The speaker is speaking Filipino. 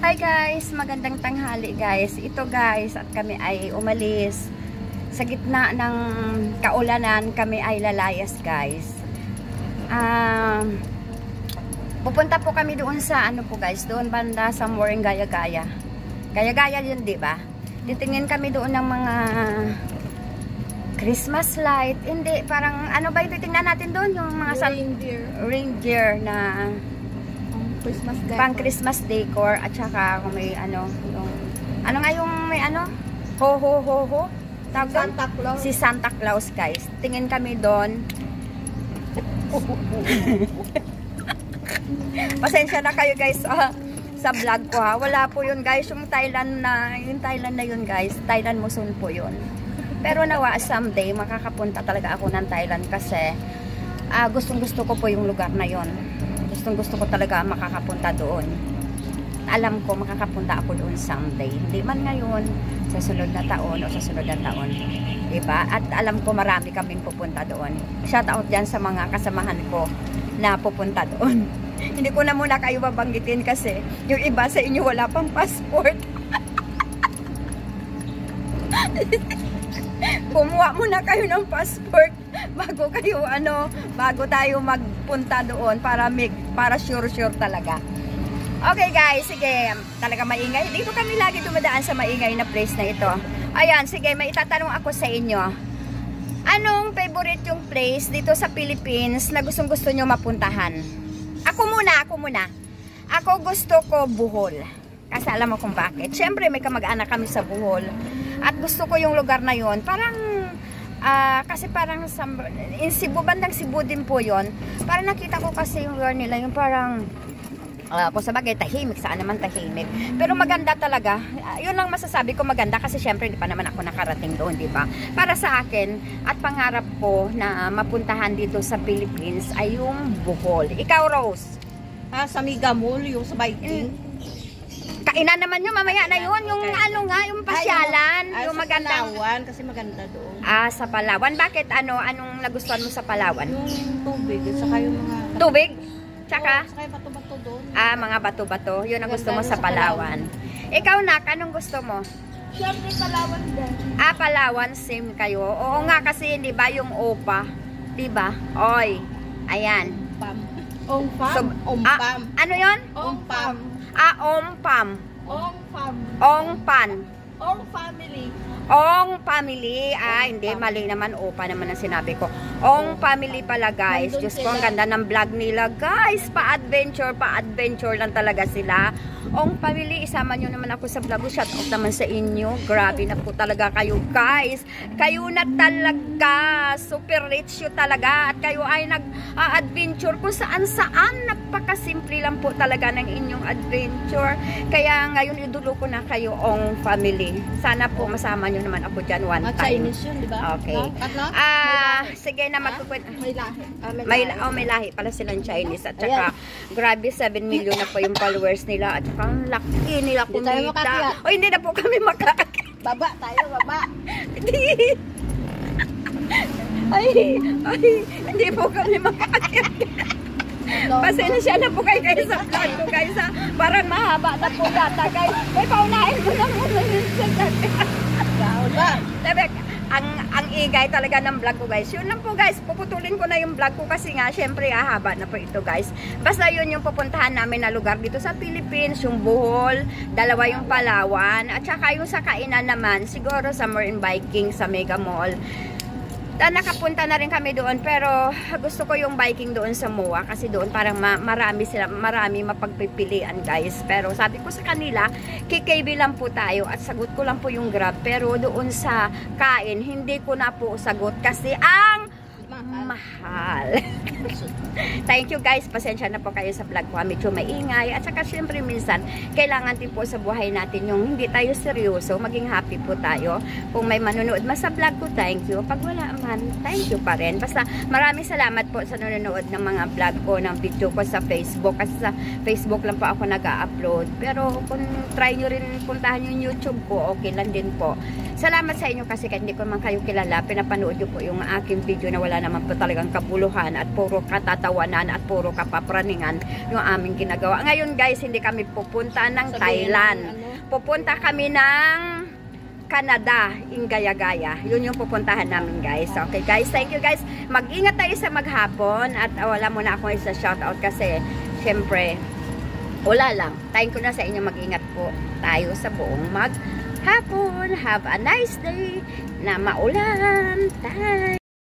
Hi guys, magandang tanghali guys. Ito guys, at kami ay umalis. Sa gitna ng kaulanan, kami ay lalayas guys. Pupunta po kami doon sa ano po guys, doon banda sa Moring Gaya-Gaya. Gaya-Gaya yun, di ba? Titingin kami doon ng mga Christmas light. Hindi, parang ano ba yung titingnan natin doon? Yung mga reindeer na Christmas decor. Pang Christmas decor at saka kung may ano yung ano nga yung may ano ho Santa Claus. Si Santa Claus guys. Tingin kami doon. Pasensya na kayo guys sa vlog ko ha. Wala po yun guys yung Thailand na yun guys. Thailand Muson po yun. Pero nawa someday makakapunta talaga ako ng Thailand kasi gustong-gusto ko po yung lugar na yun. Gusto ko talaga makakapunta doon. Alam ko makakapunta ako doon someday. Hindi man ngayon, sa sunod na taon o sa sunod na taon. Diba? At alam ko marami kaming pupunta doon. Shout out dyan sa mga kasamahan ko na pupunta doon. Hindi ko na muna kayo babanggitin kasi yung iba sa inyo wala pang passport. Kumuha muna kayo ng passport bago tayo magpunta doon para sure talaga. Okay guys, sige, talaga maingay. Dito kami lagi dumadaan sa maingay na place na ito. Ayan, sige, may itatanong ako sa inyo. Anong favorite yung place dito sa Philippines na gustong-gusto nyo mapuntahan? Ako muna. Ako gusto ko Bohol. Kasi alam mo kung bakit. Siyempre may kamag-anak kami sa Bohol. At gusto ko yung lugar na yon. Parang kasi parang in Cebu, bandang Cebu din po yon. Parang nakita ko kasi yung lugar nila, yung parang kung sabagay tahimik, saan naman tahimik. Pero maganda talaga. Yun lang masasabi ko, maganda kasi syempre hindi pa naman ako nakarating doon, di ba? Para sa akin at pangarap ko na mapuntahan dito sa Philippines ay yung Bohol. Ikaw, Rose? Sa Mega Mall, yung sa biking. Kainan naman yun, mamaya na yun. Yung ano nga, yung pasyalan. Yung magandang Palawan, kasi maganda doon. Sa Palawan. Bakit? Anong nagustuhan mo sa Palawan? Yung tubig, saka yung mga tubig? Tsaka? Saka yung bato-bato doon. Mga bato-bato. Yun ang gusto mo sa Palawan. Ikaw, Nak, anong gusto mo? Siyempre Palawan din. Palawan, same kayo. Oo nga kasi, di ba, yung OPA. Di ba? Oy. Ayan. Ongpam. Ongpam. Ano yun? Ongpam. Ompam. Ongpam. Ongpan. Ong family. Ong family. Hindi, mali naman. Opa naman ang sinabi ko. Ong family pala guys. Diyos ko, ang ganda ng vlog nila guys. Pa-adventure lang talaga sila. Ong family, isama nyo naman ako sa vlog. Shout out naman sa inyo. Grabe na po talaga kayo guys. Kayo na talaga. Super rich yun talaga. At kayo ay nag-adventure kung saan-saan. Napakasimple lang po talaga ng inyong adventure. Kaya ngayon idulo ko na kayo Ong family. Sana po masama nyo naman ako dyan one time. Chinese yun, diba? Okay. Sige na magpupunta. May lahi. May lahi pala silang Chinese. At saka, grabe 7 million na po yung followers nila. At saka, ang laki nila kumita. O, hindi na po kami makakakyat. Baba tayo, baba. Hindi po kami makakakyat. Pasensya na po kayo sa vlog ko guys ha. Parang mahaba na po data guys. Paunahin mo na muna yun sa dati. Ang igay talaga ng vlog ko guys. Yun lang po guys. Puputulin ko na yung vlog ko kasi nga syempre haba na po ito guys. Basta yun yung pupuntahan namin na lugar dito sa Philippines. Yung Bohol, dalawa yung Palawan. At saka yung sa kainan naman siguro sa Marine Biking sa Mega Mall. Nakapunta na rin kami doon pero gusto ko yung biking doon sa MOA kasi doon parang marami mapagpipilian guys. Pero sabi ko sa kanila, KKB lang po tayo at sagot ko lang po yung Grab. Pero doon sa kain, hindi ko na po sagot kasi ang mahal. Thank you guys. Pasensya na po kayo sa vlog ko. Medyo maingay. At saka syempre minsan, kailangan din po sa buhay natin yung hindi tayo seryoso. Maging happy po tayo. Kung may manonood mas sa vlog ko, thank you. Pag wala man, thank you pa rin. Basta maraming salamat po sa nanonood ng mga vlog ko, ng video ko sa Facebook. Kasi sa Facebook lang po ako nag-upload. Pero kung try nyo rin puntahan yung YouTube ko, okay lang din po. Salamat sa inyo kasi hindi ko man kayo kilala. Pinapanood nyo po yung aking video na wala naman po talagang kabuluhan at puro katatawanan at puro kapapraningan yung aming ginagawa. Ngayon guys, hindi kami pupunta ng Thailand. Pupunta kami ng Canada, Ingaya-Gaya. Yun yung pupuntahan namin guys. Okay guys, thank you guys. Mag-ingat tayo sa maghapon at wala muna akong isa shoutout kasi syempre wala lang. Tayo ko na sa inyo, mag-ingat po tayo sa buong maghapon. Have a nice day na maulan. Bye!